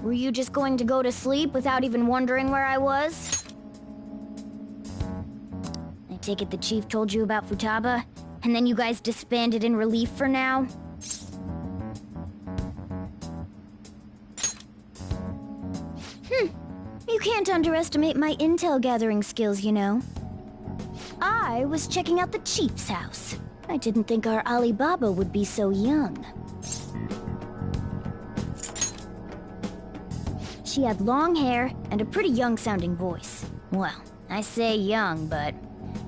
Were you just going to go to sleep without even wondering where I was? I take it the chief told you about Futaba, and then you guys disbanded in relief for now? You can't underestimate my intel gathering skills, you know. I was checking out the chief's house. I didn't think our Alibaba would be so young. She had long hair and a pretty young-sounding voice. Well, I say young, but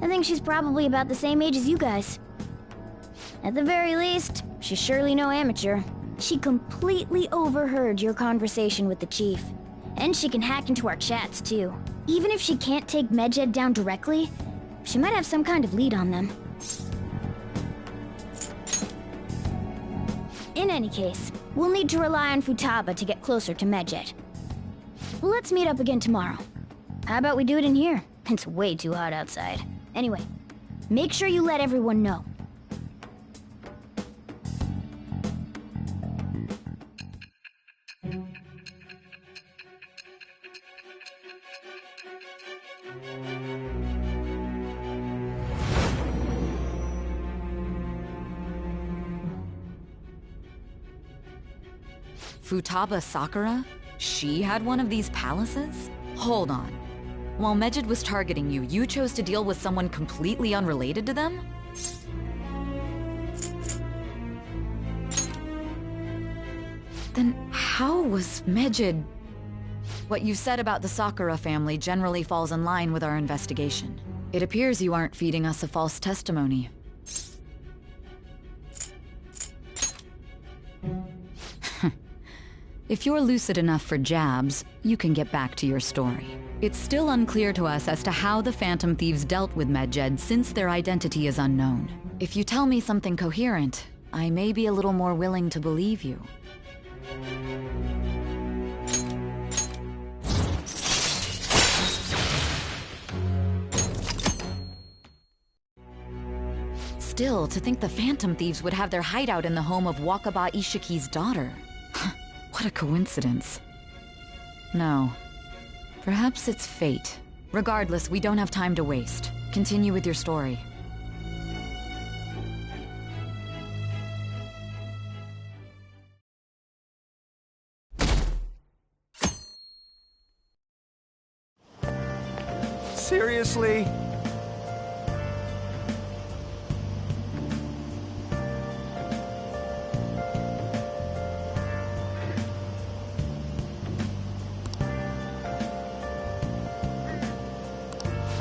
I think she's probably about the same age as you guys. At the very least, she's surely no amateur. She completely overheard your conversation with the chief. And she can hack into our chats, too. Even if she can't take Medjed down directly, she might have some kind of lead on them. In any case, we'll need to rely on Futaba to get closer to Medjed. Let's meet up again tomorrow. How about we do it in here? It's way too hot outside. Anyway, make sure you let everyone know. Futaba Sakura? She had one of these palaces? Hold on. While Medjed was targeting you, you chose to deal with someone completely unrelated to them? Then how was Medjed... What you said about the Sakura family generally falls in line with our investigation. It appears you aren't feeding us a false testimony. If you're lucid enough for jabs, you can get back to your story. It's still unclear to us as to how the Phantom Thieves dealt with Medjed since their identity is unknown. If you tell me something coherent, I may be a little more willing to believe you. Still, to think the Phantom Thieves would have their hideout in the home of Wakaba Ishiki's daughter. What a coincidence. No. Perhaps it's fate. Regardless, we don't have time to waste. Continue with your story. Seriously?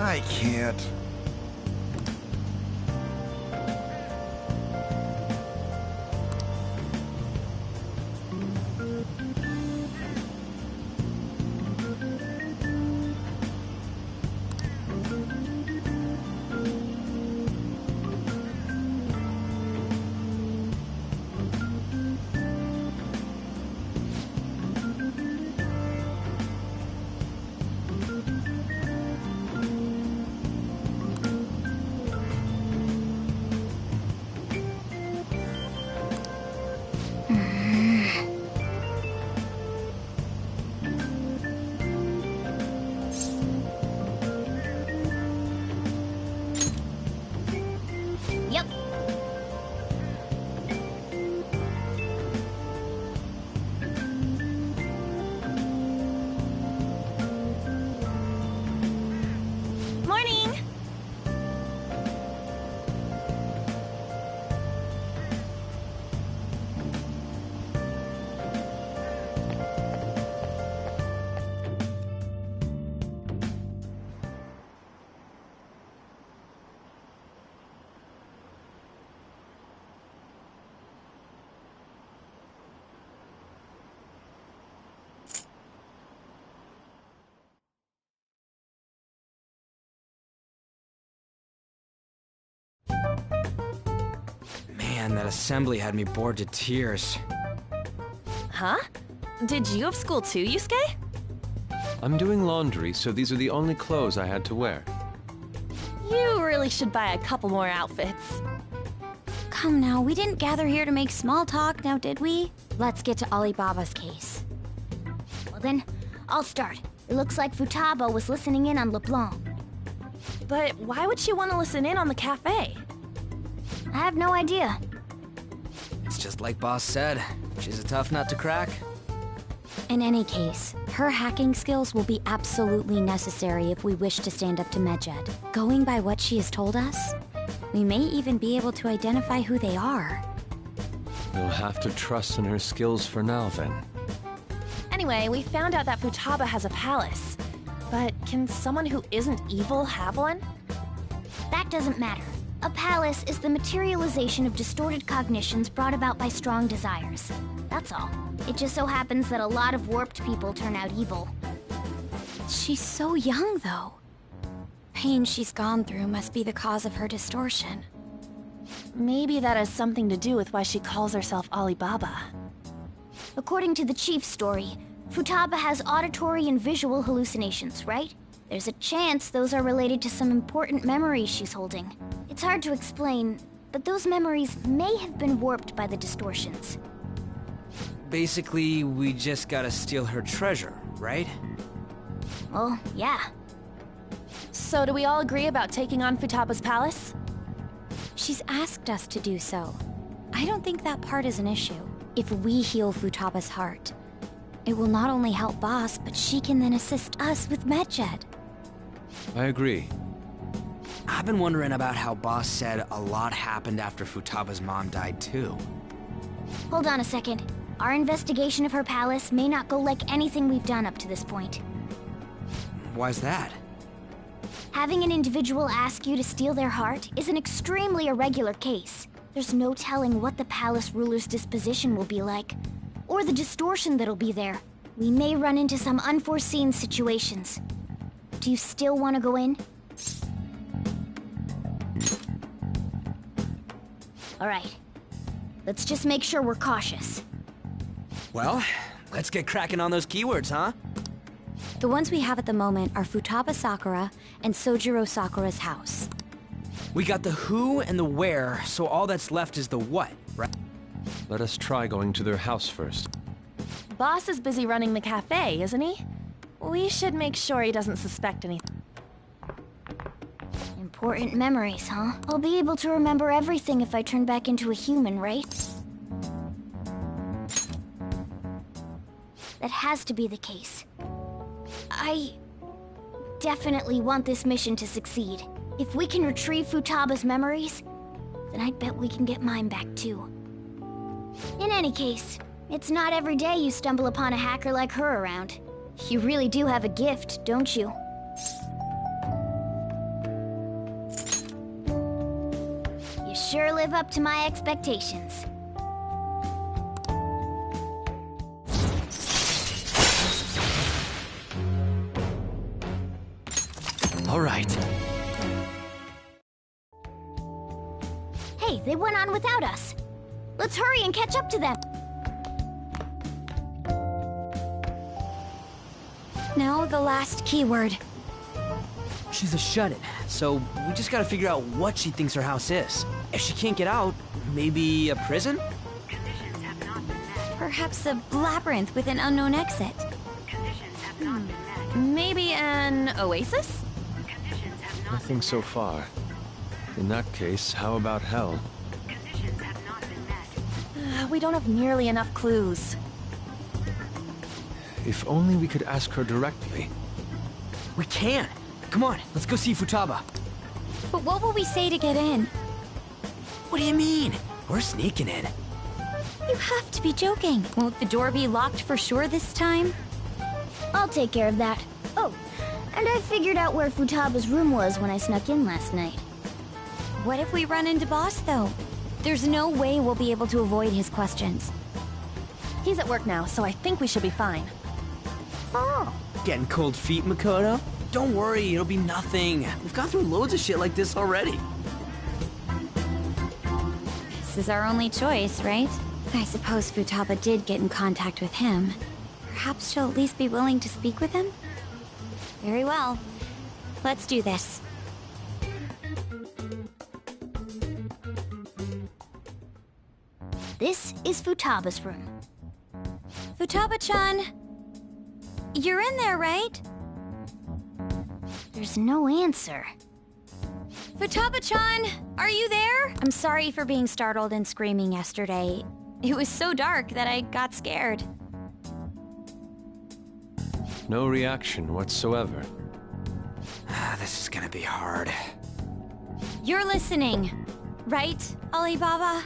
I can't. Yep. Morning! Man, that assembly had me bored to tears. Huh? Did you have school too, Yusuke? I'm doing laundry, so these are the only clothes I had to wear. You really should buy a couple more outfits. Come now, we didn't gather here to make small talk, now did we? Let's get to Alibaba's case. then I'll start. It looks like Futaba was listening in on LeBlanc. But why would she want to listen in on the cafe? I have no idea. It's just like Boss said. She's a tough nut to crack. In any case, her hacking skills will be absolutely necessary if we wish to stand up to Medjed. Going by what she has told us, we may even be able to identify who they are. You'll have to trust in her skills for now, then. Anyway, we found out that Futaba has a palace. But can someone who isn't evil have one? That doesn't matter. A palace is the materialization of distorted cognitions brought about by strong desires. That's all. It just so happens that a lot of warped people turn out evil. She's so young, though. Pain she's gone through must be the cause of her distortion. Maybe that has something to do with why she calls herself Alibaba. According to the chief's story, Futaba has auditory and visual hallucinations, right? There's a chance those are related to some important memories she's holding. It's hard to explain, but those memories may have been warped by the distortions. Basically, we just gotta steal her treasure, right? Well, yeah. So do we all agree about taking on Futaba's palace? She's asked us to do so. I don't think that part is an issue. If we heal Futaba's heart, it will not only help Boss, but she can then assist us with Medjed. I agree. I've been wondering about how Boss said a lot happened after Futaba's mom died, too. Hold on a second. Our investigation of her palace may not go like anything we've done up to this point. Why's that? Having an individual ask you to steal their heart is an extremely irregular case. There's no telling what the palace ruler's disposition will be like, or the distortion that'll be there. We may run into some unforeseen situations. Do you still want to go in? Alright. Let's just make sure we're cautious. Well, let's get cracking on those keywords, huh? The ones we have at the moment are Futaba Sakura and Sojiro Sakura's house. We got the who and the where, so all that's left is the what, right? Let us try going to their house first. Boss is busy running the cafe, isn't he? We should make sure he doesn't suspect anything. Important memories, huh? I'll be able to remember everything if I turn back into a human, right? That has to be the case. I definitely want this mission to succeed. If we can retrieve Futaba's memories, then I bet we can get mine back too. In any case, it's not every day you stumble upon a hacker like her around. You really do have a gift, don't you? You sure live up to my expectations. All right. Hey, they went on without us. Let's hurry and catch up to them. Now the last keyword. She's a shut-in, so we just gotta figure out what she thinks her house is. If she can't get out, maybe a prison? Perhaps a labyrinth with an unknown exit. Maybe an oasis? Nothing so far. In that case, how about hell? We don't have nearly enough clues. If only we could ask her directly. We can! Come on, let's go see Futaba. But what will we say to get in? What do you mean? We're sneaking in. You have to be joking. Won't the door be locked for sure this time? I'll take care of that. Oh, and I figured out where Futaba's room was when I snuck in last night. What if we run into Boss, though? There's no way we'll be able to avoid his questions. He's at work now, so I think we should be fine. Oh. Getting cold feet, Makoto? Don't worry, it'll be nothing. We've gone through loads of shit like this already. This is our only choice, right? I suppose Futaba did get in contact with him. Perhaps she'll at least be willing to speak with him? Very well. Let's do this. This is Futaba's room. Futaba-chan! You're in there, right? There's no answer. Futaba-chan, are you there? I'm sorry for being startled and screaming yesterday. It was so dark that I got scared. No reaction whatsoever. This is gonna be hard. You're listening, right, Alibaba?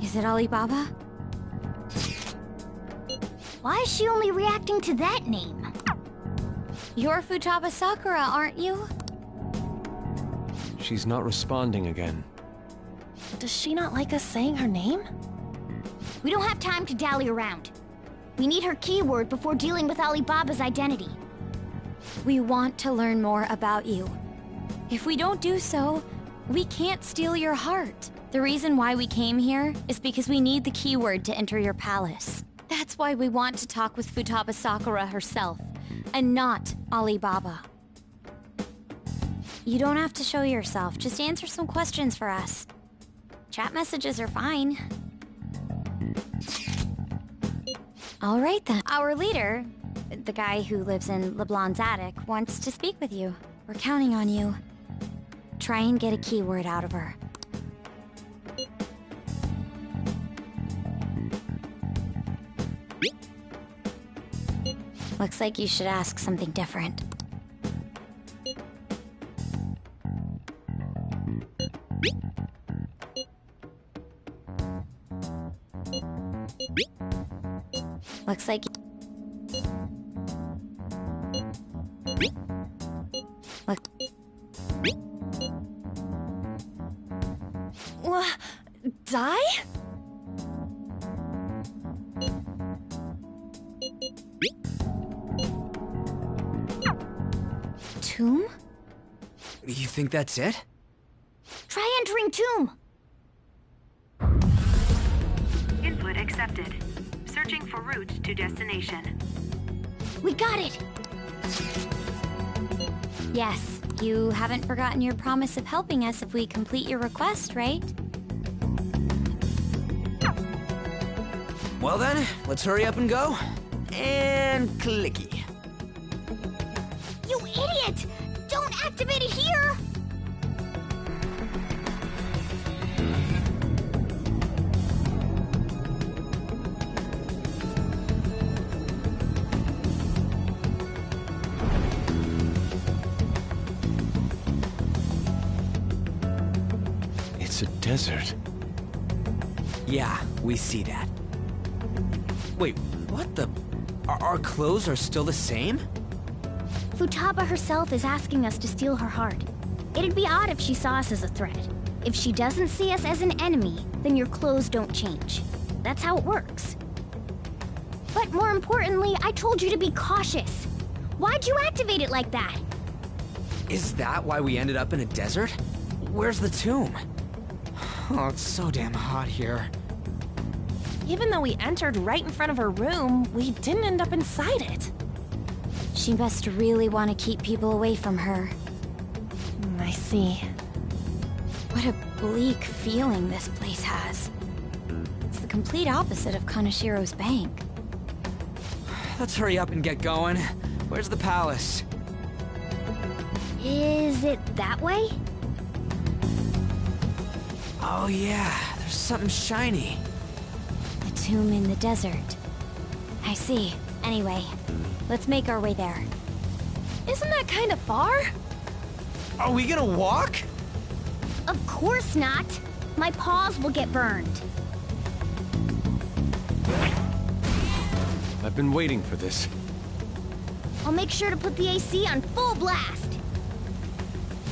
Is it Alibaba? Why is she only reacting to that name? You're Futaba Sakura, aren't you? She's not responding again. Does she not like us saying her name? We don't have time to dally around. We need her keyword before dealing with Alibaba's identity. We want to learn more about you. If we don't do so, we can't steal your heart. The reason why we came here is because we need the keyword to enter your palace. That's why we want to talk with Futaba Sakura herself, and not Alibaba. You don't have to show yourself, just answer some questions for us. Chat messages are fine. All right then. Our leader, the guy who lives in LeBlanc's attic, wants to speak with you. We're counting on you. Try and get a keyword out of her. Looks like you should ask something different. Looks like... Look... Die? Tomb? You think that's it? Try entering tomb! Input accepted. Searching for route to destination. We got it! Yes, you haven't forgotten your promise of helping us if we complete your request, right? Well then, let's hurry up and go. And clicky. You idiot! Don't activate it here! It's a desert. Yeah, we see that. Wait, what the... Our clothes are still the same? Futaba herself is asking us to steal her heart. It'd be odd if she saw us as a threat. If she doesn't see us as an enemy, then your clothes don't change. That's how it works. But more importantly, I told you to be cautious. Why'd you activate it like that? Is that why we ended up in a desert? Where's the tomb? Oh, it's so damn hot here. Even though we entered right in front of her room, we didn't end up inside it. She must really want to keep people away from her. I see. What a bleak feeling this place has. It's the complete opposite of Kanashiro's bank. Let's hurry up and get going. Where's the palace? Is it that way? Oh yeah, there's something shiny. A tomb in the desert. I see. Anyway, let's make our way there. Isn't that kind of far? Are we gonna walk? Of course not. My paws will get burned. I've been waiting for this. I'll make sure to put the AC on full blast.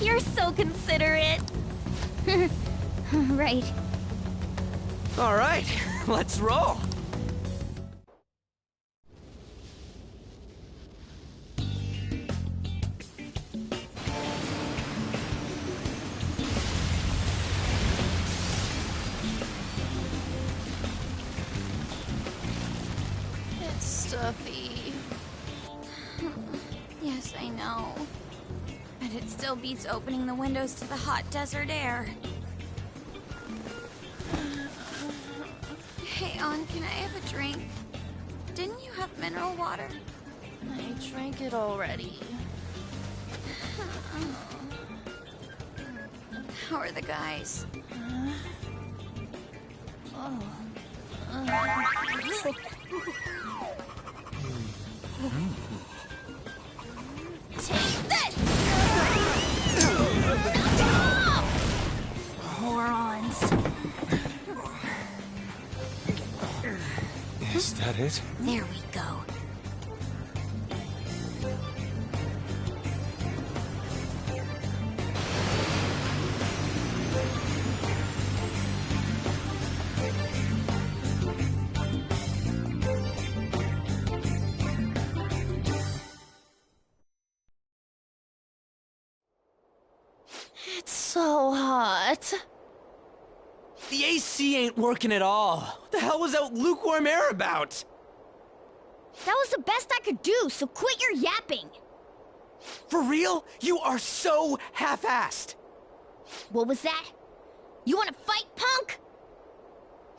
You're so considerate. Right. All right, let's roll. It's stuffy. Yes, I know. But it still beats opening the windows to the hot desert air. Hey, On, can I have a drink? Didn't you have mineral water? I drank it already. How are the guys? Take this! Morons. Is that it? There we go. It's so hot. The AC ain't working at all. What the hell was that lukewarm air about? That was the best I could do, so quit your yapping. For real? You are so half-assed. What was that? You wanna fight, punk?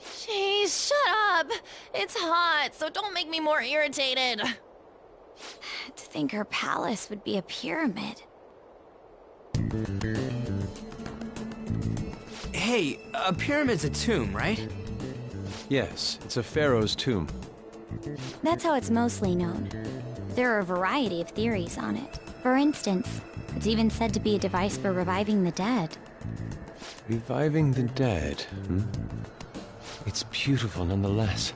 Jeez, shut up. It's hot, so don't make me more irritated. To think her palace would be a pyramid. Hey, a pyramid's a tomb, right? Yes, it's a pharaoh's tomb. That's how it's mostly known. There are a variety of theories on it. For instance, it's even said to be a device for reviving the dead. Reviving the dead, hmm? It's beautiful nonetheless.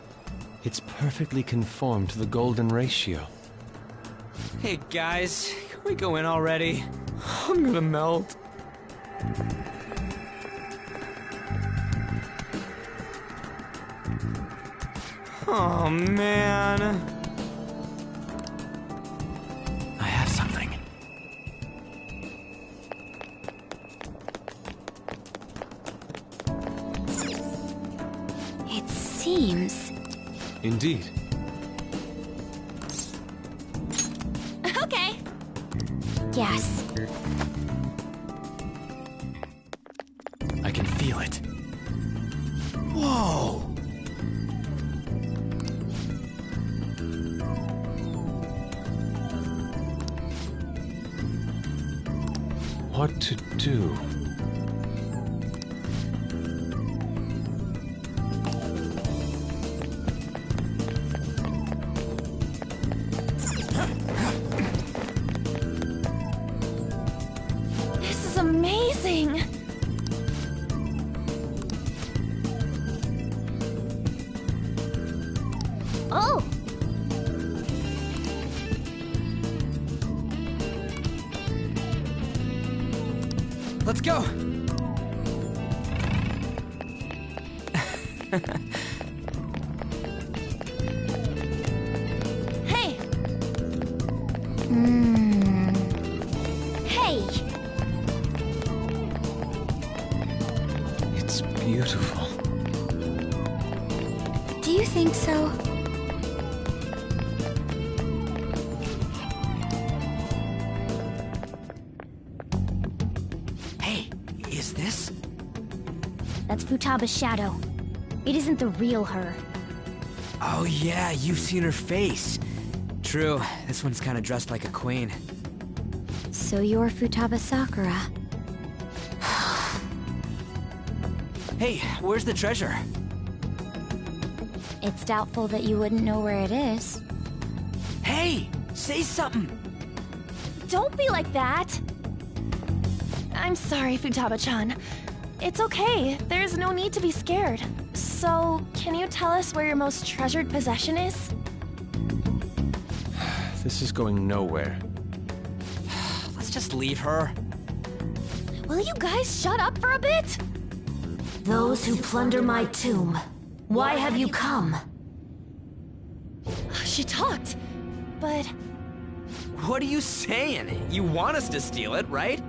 It's perfectly conformed to the golden ratio. Hey guys, can we go in already? I'm gonna melt. Oh man. I have something. It seems... Indeed. Okay. Yes. I can feel it. Whoa! What to do? This is amazing. Oh! Let's go! Hey, Hey! It's beautiful. Do you think so? Hey, is this? That's Futaba's shadow. It isn't the real her. Oh yeah, you've seen her face. True, this one's kinda dressed like a queen. So you're Futaba Sakura. Hey, where's the treasure? It's doubtful that you wouldn't know where it is. Hey, say something! don't be like that. I'm sorry, Futaba-chan. It's okay. There's no need to be scared. So, can you tell us where your most treasured possession is? This is going nowhere. Let's just leave her. Will you guys shut up for a bit? Those who plunder my tomb, why have you come? She talked, but What are you saying? You want us to steal it, right?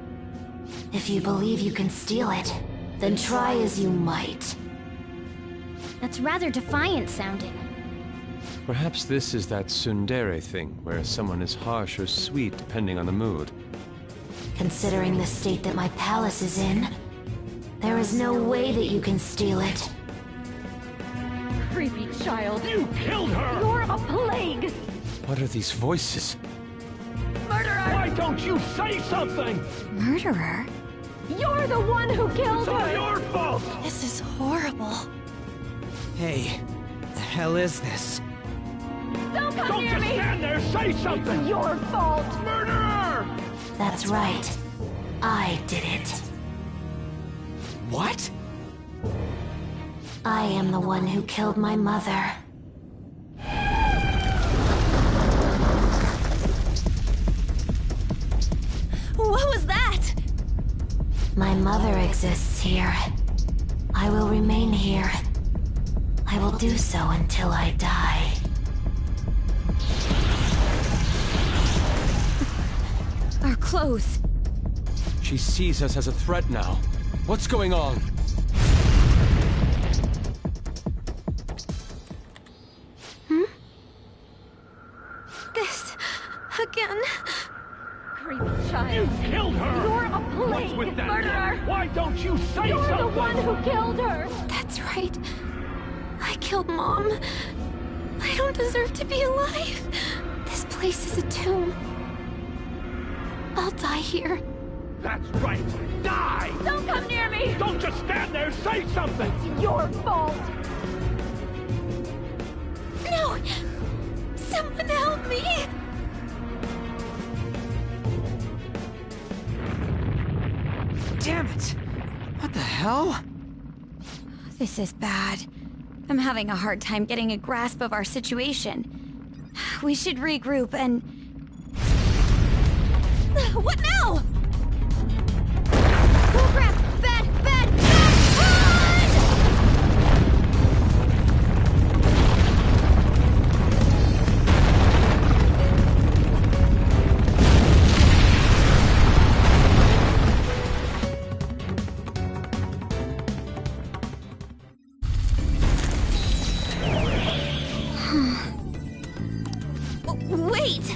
If you believe you can steal it, then try as you might. That's rather defiant sounding. Perhaps this is that tsundere thing, where someone is harsh or sweet depending on the mood. Considering the state that my palace is in, there is no way that you can steal it. creepy child. You killed her! You're a plague! What are these voices? Murderer! Why don't you say something? Murderer? You're the one who killed It's all her! your fault! This is horrible. Hey, the hell is this? Don't come Don't near just me! stand there, say something! It's your fault! Murderer! That's right. I did it. What? I am the one who killed my mother. What was that? My mother exists here. I will remain here. I will do so until I die. Our clothes. She sees us as a threat now. What's going on? This... again. Creepy child. You killed her! You're a What's plague! with that Murderer! gun? Why don't you say You're something? the one who killed her! That's right. I killed Mom. I don't deserve to be alive. This place is a tomb. I'll die here. That's right! Die! Don't come near me! Don't just stand there, say something! It's your fault! No! Someone help me! Damn it! What the hell? This is bad. I'm having a hard time getting a grasp of our situation. We should regroup and... What now? Oh crap! Bad! Bad! Run! Wait!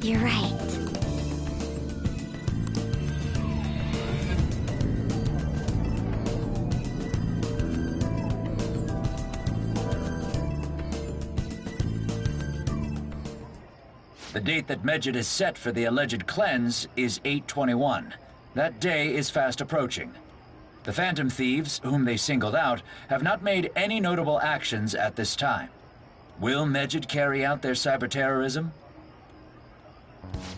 You're right. The date that Medjed has set for the alleged cleanse is 8/21. That day is fast approaching. The Phantom Thieves, whom they singled out, have not made any notable actions at this time. Will Medjed carry out their cyber-terrorism?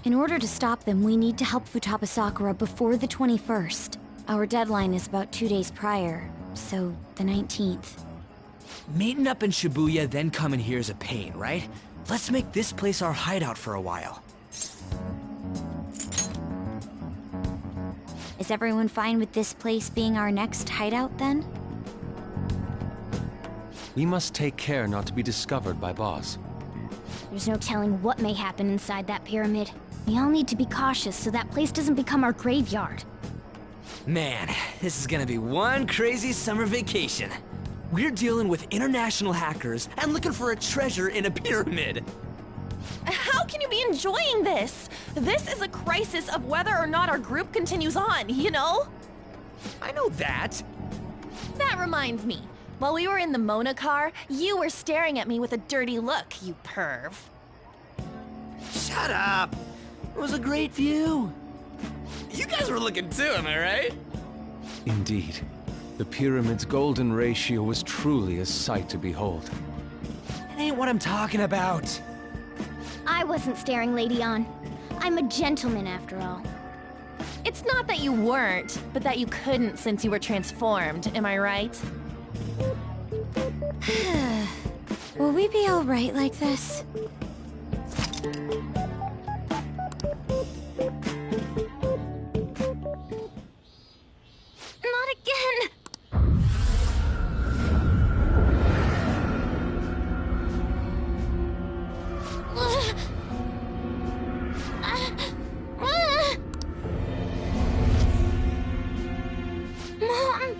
In order to stop them, we need to help Futaba Sakura before the 21st. Our deadline is about 2 days prior, so the 19th. Meeting up in Shibuya, then coming here is a pain, right? Let's make this place our hideout for a while. Is everyone fine with this place being our next hideout, then? We must take care not to be discovered by Boss. There's no telling what may happen inside that pyramid. We all need to be cautious so that place doesn't become our graveyard. Man, this is gonna be one crazy summer vacation. We're dealing with international hackers and looking for a treasure in a pyramid. How can you be enjoying this? This is a crisis of whether or not our group continues on, you know? I know that. That reminds me. While we were in the Mona car, you were staring at me with a dirty look, you perv. Shut up. It was a great view. You guys were looking too, am I right? Indeed. The pyramid's golden ratio was truly a sight to behold. That ain't what I'm talking about. I wasn't staring, Lady On. I'm a gentleman, after all. It's not that you weren't, but that you couldn't since you were transformed, am I right? Will we be alright like this? Not again! Mom!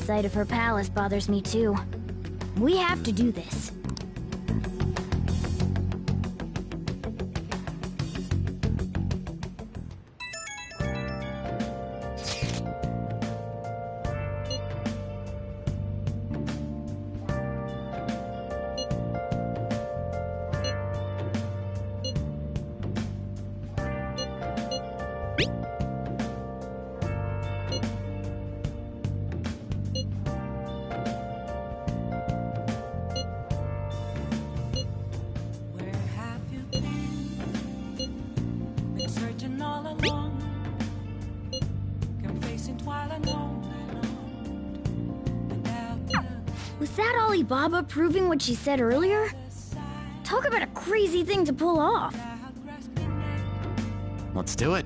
sight of her palace bothers me too. We have to do this. Was that Alibaba proving what she said earlier? Talk about a crazy thing to pull off. Let's do it.